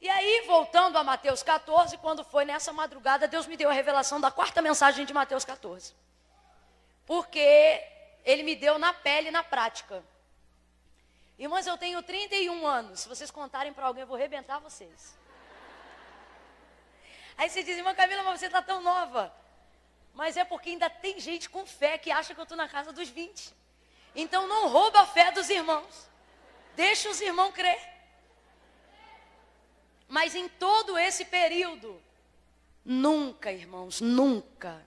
E aí, voltando a Mateus 14, quando foi nessa madrugada, Deus me deu a revelação da 4ª mensagem de Mateus 14. Porque Ele me deu na pele e na prática. Irmãs, eu tenho 31 anos. Se vocês contarem para alguém, eu vou arrebentar vocês. Aí você diz, irmã Camila, mas você está tão nova. Mas é porque ainda tem gente com fé que acha que eu estou na casa dos 20. Então não rouba a fé dos irmãos. Deixa os irmãos crer. Mas em todo esse período, nunca, irmãos, nunca,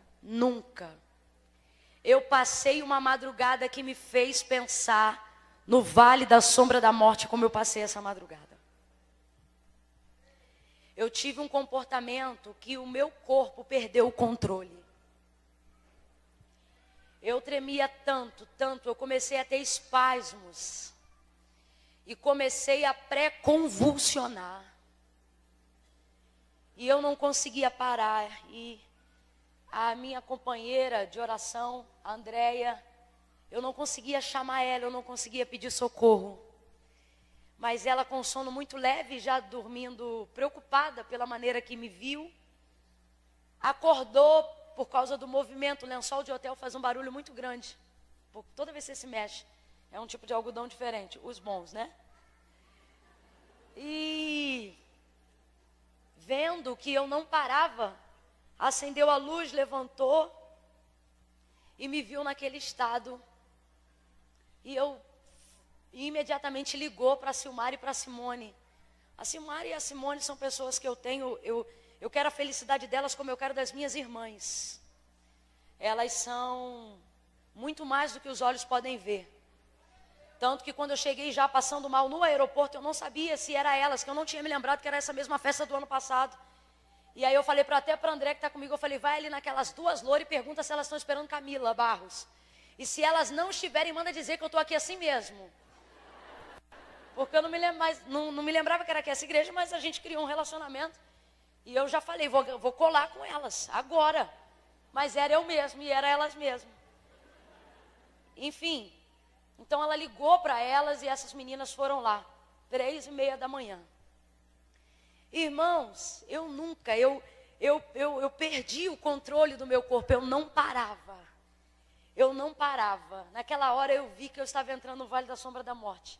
eu passei uma madrugada que me fez pensar no vale da sombra da morte, como eu passei essa madrugada. Eu tive um comportamento que o meu corpo perdeu o controle. Eu tremia tanto, eu comecei a ter espasmos. E comecei a pré-convulsionar. E eu não conseguia parar. E a minha companheira de oração, a Andréia, eu não conseguia chamar ela, eu não conseguia pedir socorro. Mas ela com sono muito leve, já dormindo, preocupada pela maneira que me viu, acordou por causa do movimento. O lençol de hotel faz um barulho muito grande. Toda vez que você se mexe, é um tipo de algodão diferente, os bons, né? E vendo que eu não parava, acendeu a luz, levantou e me viu naquele estado. E eu imediatamente ligou para a Silmara e para a Simone. A Silmara e a Simone são pessoas que eu tenho, eu quero a felicidade delas como eu quero das minhas irmãs. Elas são muito mais do que os olhos podem ver. Tanto que quando eu cheguei já passando mal no aeroporto, eu não sabia se era elas, que eu não tinha me lembrado que era essa mesma festa do ano passado. E aí eu falei até para a André que está comigo, eu falei, vai ali naquelas 2 louras e pergunta se elas estão esperando Camila Barros. E se elas não estiverem, manda dizer que eu estou aqui assim mesmo. Porque eu não me lembrava que era aqui essa igreja, mas a gente criou um relacionamento. E eu já falei, vou colar com elas, agora. Mas era eu mesmo e era elas mesmo. Enfim, então ela ligou para elas e essas meninas foram lá, 3:30 da manhã. Irmãos, eu perdi o controle do meu corpo, eu não parava. Naquela hora eu vi que eu estava entrando no vale da sombra da morte.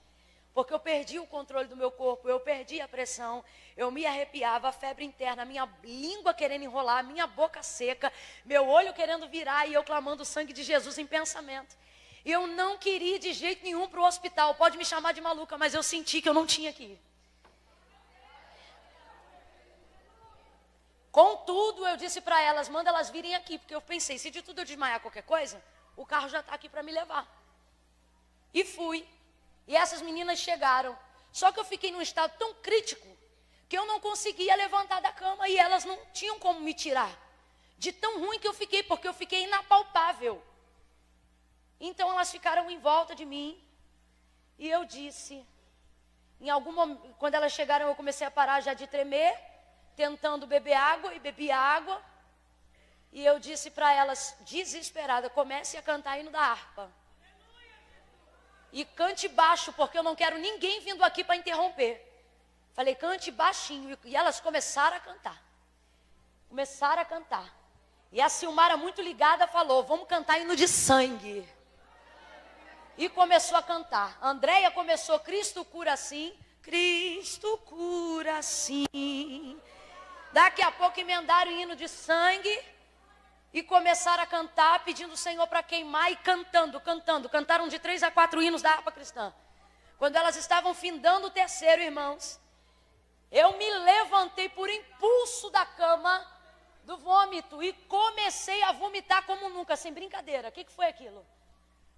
Porque eu perdi o controle do meu corpo, eu perdi a pressão, eu me arrepiava, a febre interna, minha língua querendo enrolar, minha boca seca, meu olho querendo virar e eu clamando o sangue de Jesus em pensamento. E eu não queria ir de jeito nenhum para o hospital, pode me chamar de maluca, mas eu senti que eu não tinha que ir. Contudo, eu disse para elas, manda elas virem aqui, porque eu pensei, se de tudo eu desmaiar qualquer coisa, o carro já está aqui para me levar. E fui. E essas meninas chegaram. Só que eu fiquei num estado tão crítico que eu não conseguia levantar da cama e elas não tinham como me tirar. De tão ruim que eu fiquei, porque eu fiquei inapalpável. Então elas ficaram em volta de mim. E eu disse, em algum momento, quando elas chegaram, eu comecei a parar já de tremer, tentando beber água, e bebi água. E eu disse para elas, desesperada, comece a cantar hino da harpa. E cante baixo, porque eu não quero ninguém vindo aqui para interromper. Falei, cante baixinho. E elas começaram a cantar. E a Silmara, muito ligada, falou, vamos cantar hino de sangue. E começou a cantar. A Andréia começou, Cristo cura sim. Cristo cura sim. Daqui a pouco emendaram o hino de sangue. E começaram a cantar, pedindo o Senhor para queimar e cantando. Cantaram de 3 a 4 hinos da harpa cristã. Quando elas estavam findando o terceiro, irmãos, eu me levantei por impulso da cama, do vômito, e comecei a vomitar como nunca, sem brincadeira. O que foi aquilo?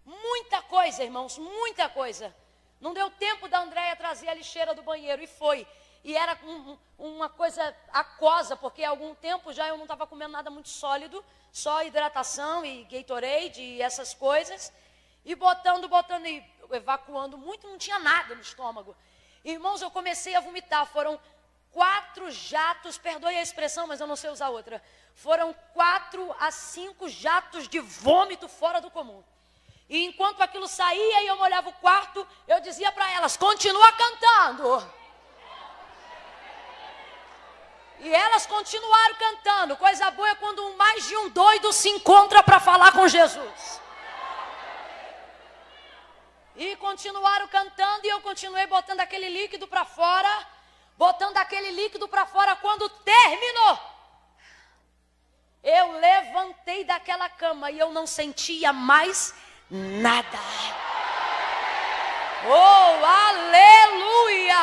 Muita coisa, irmãos, muita coisa. Não deu tempo da Andréia trazer a lixeira do banheiro, e foi. E era uma coisa aquosa, porque há algum tempo já eu não estava comendo nada muito sólido, só hidratação e Gatorade e essas coisas. E botando e evacuando muito, não tinha nada no estômago. Irmãos, eu comecei a vomitar, foram 4 jatos, perdoe a expressão, mas eu não sei usar outra. Foram 4 a 5 jatos de vômito fora do comum. E enquanto aquilo saía e eu molhava o quarto, eu dizia para elas, continua cantando. E elas continuaram cantando. Coisa boa é quando mais de um doido se encontra para falar com Jesus. E continuaram cantando e eu continuei botando aquele líquido para fora. Botando aquele líquido para fora. Quando terminou, eu levantei daquela cama e eu não sentia mais nada. Oh, aleluia!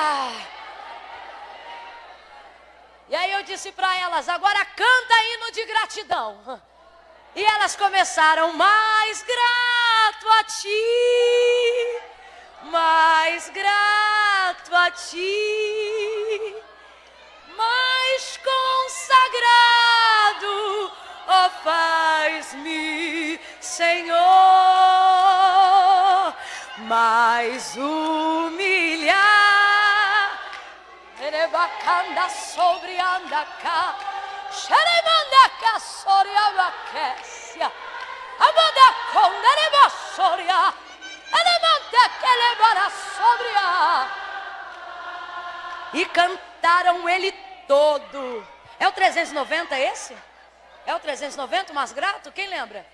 E aí eu disse para elas, agora canta hino de gratidão. E elas começaram, mais grato a ti, mais grato a ti, mais consagrado, ó faz-me, Senhor, mais humilhar. Erebacanda sobre andaca, xeremandaca sobre abaquecia, amandaconda erebassoria, eremandaca elebara sobre a. E cantaram ele todo. É o 390 esse? É o 390 o mais grato? Quem lembra?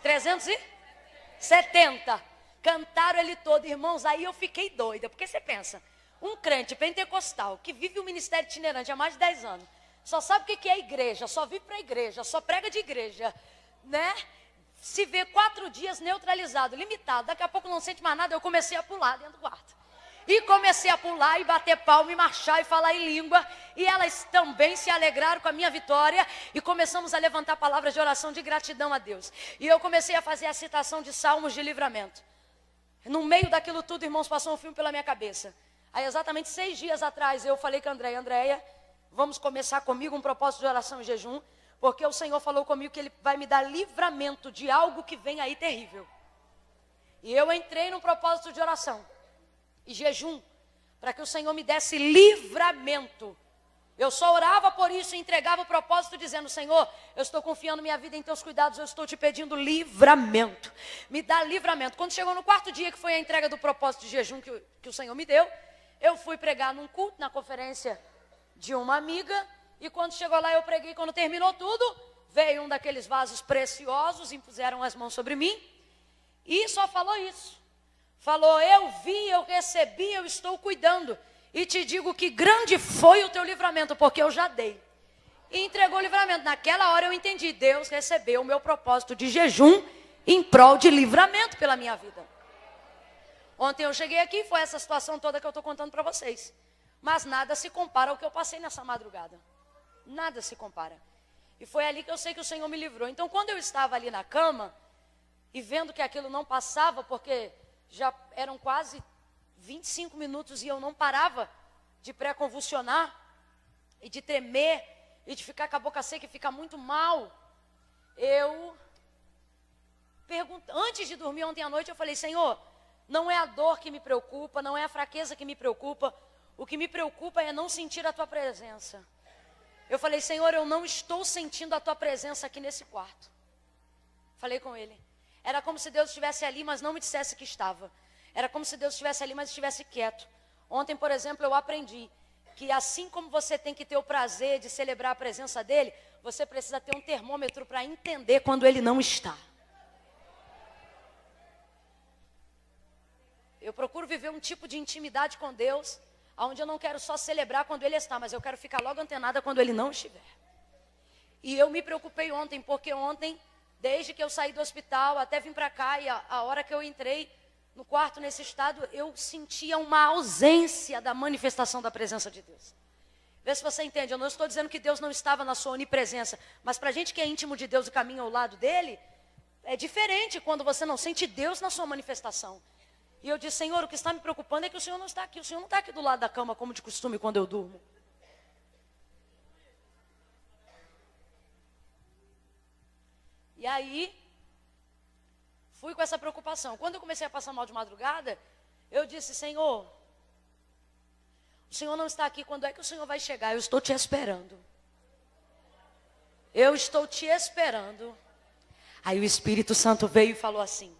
370. Cantaram ele todo, irmãos. Aí eu fiquei doida, porque você pensa, um crente pentecostal que vive o ministério itinerante há mais de 10 anos, só sabe o que é igreja, só vive para a igreja, só prega de igreja, né? Se vê 4 dias neutralizado, limitado, daqui a pouco não sente mais nada. Eu comecei a pular dentro do quarto. E comecei a pular e bater palma e marchar e falar em língua. E elas também se alegraram com a minha vitória. E começamos a levantar palavras de oração de gratidão a Deus. E eu comecei a fazer a citação de salmos de livramento. No meio daquilo tudo, irmãos, passou um filme pela minha cabeça. Aí exatamente 6 dias atrás eu falei com a Andréia, vamos começar comigo um propósito de oração e jejum. Porque o Senhor falou comigo que Ele vai me dar livramento de algo que vem aí terrível. E eu entrei num propósito de oração e jejum, para que o Senhor me desse livramento. Eu só orava por isso e entregava o propósito dizendo, Senhor, eu estou confiando minha vida em teus cuidados, eu estou te pedindo livramento. Me dá livramento. Quando chegou no 4º dia, que foi a entrega do propósito de jejum que o Senhor me deu, eu fui pregar num culto, na conferência de uma amiga, e quando chegou lá eu preguei. Quando terminou tudo, veio um daqueles vasos preciosos, impuseram as mãos sobre mim, e só falou isso. Falou, eu vi, eu recebi, eu estou cuidando. E te digo que grande foi o teu livramento, porque eu já dei. E entregou o livramento. Naquela hora eu entendi, Deus recebeu o meu propósito de jejum em prol de livramento pela minha vida. Ontem eu cheguei aqui, foi essa situação toda que eu estou contando para vocês. Mas nada se compara ao que eu passei nessa madrugada. Nada se compara. E foi ali que eu sei que o Senhor me livrou. Então quando eu estava ali na cama, e vendo que aquilo não passava, porque já eram quase 25 minutos e eu não parava de pré-convulsionar e de tremer e de ficar com a boca seca e ficar muito mal. Eu antes de dormir ontem à noite, eu falei, Senhor, não é a dor que me preocupa, não é a fraqueza que me preocupa, o que me preocupa é não sentir a tua presença. Eu falei, Senhor, eu não estou sentindo a tua presença aqui nesse quarto. Falei com ele. Era como se Deus estivesse ali, mas não me dissesse que estava. Era como se Deus estivesse ali, mas estivesse quieto. Ontem, por exemplo, eu aprendi que assim como você tem que ter o prazer de celebrar a presença dele, você precisa ter um termômetro para entender quando ele não está. Eu procuro viver um tipo de intimidade com Deus, onde eu não quero só celebrar quando ele está, mas eu quero ficar logo antenada quando ele não estiver. E eu me preocupei ontem, porque ontem, desde que eu saí do hospital, até vim para cá, e a hora que eu entrei no quarto nesse estado, eu sentia uma ausência da manifestação da presença de Deus. Vê se você entende, eu não estou dizendo que Deus não estava na sua onipresença, mas para a gente que é íntimo de Deus e caminha ao lado dele, é diferente quando você não sente Deus na sua manifestação. E eu disse, Senhor, o que está me preocupando é que o Senhor não está aqui, o Senhor não está aqui do lado da cama como de costume quando eu durmo. E aí, fui com essa preocupação. Quando eu comecei a passar mal de madrugada, eu disse, Senhor, o Senhor não está aqui, quando é que o Senhor vai chegar? Eu estou te esperando. Eu estou te esperando. Aí o Espírito Santo veio e falou assim,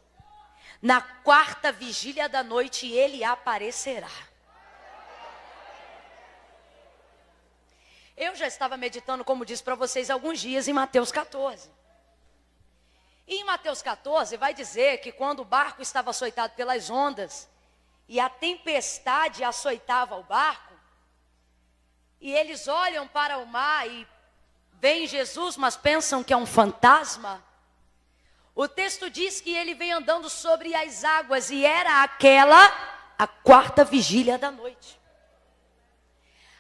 na 4ª vigília da noite ele aparecerá. Eu já estava meditando, como disse para vocês, alguns dias em Mateus 14. E em Mateus 14 vai dizer que quando o barco estava açoitado pelas ondas e a tempestade açoitava o barco, e eles olham para o mar e veem Jesus, mas pensam que é um fantasma. O texto diz que ele vem andando sobre as águas e era a quarta vigília da noite.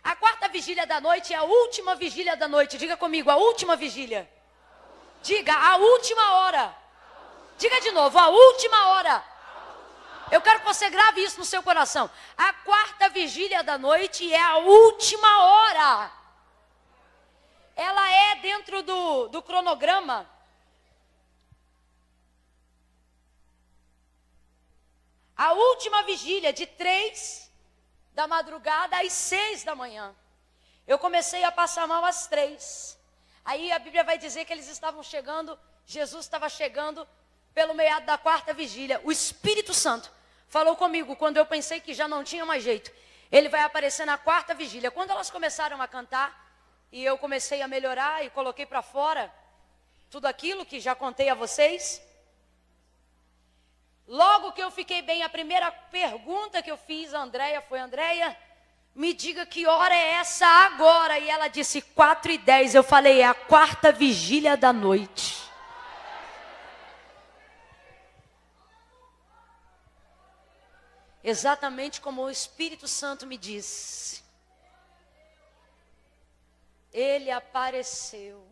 A quarta vigília da noite é a última vigília da noite. Diga comigo, a última vigília. Diga, a última hora. Diga de novo, a última hora. Eu quero que você grave isso no seu coração. A quarta vigília da noite é a última hora. Ela é dentro do cronograma. A última vigília de 3 da madrugada às 6 da manhã. Eu comecei a passar mal às 3. Aí a Bíblia vai dizer que eles estavam chegando, Jesus estava chegando pelo meado da quarta vigília. O Espírito Santo falou comigo quando eu pensei que já não tinha mais jeito. Ele vai aparecer na quarta vigília. Quando elas começaram a cantar, e eu comecei a melhorar e coloquei para fora tudo aquilo que já contei a vocês. Logo que eu fiquei bem, a primeira pergunta que eu fiz a Andréia foi: Andréia, me diga que hora é essa agora? E ela disse 4h10. Eu falei, é a quarta vigília da noite. Exatamente como o Espírito Santo me disse. Ele apareceu.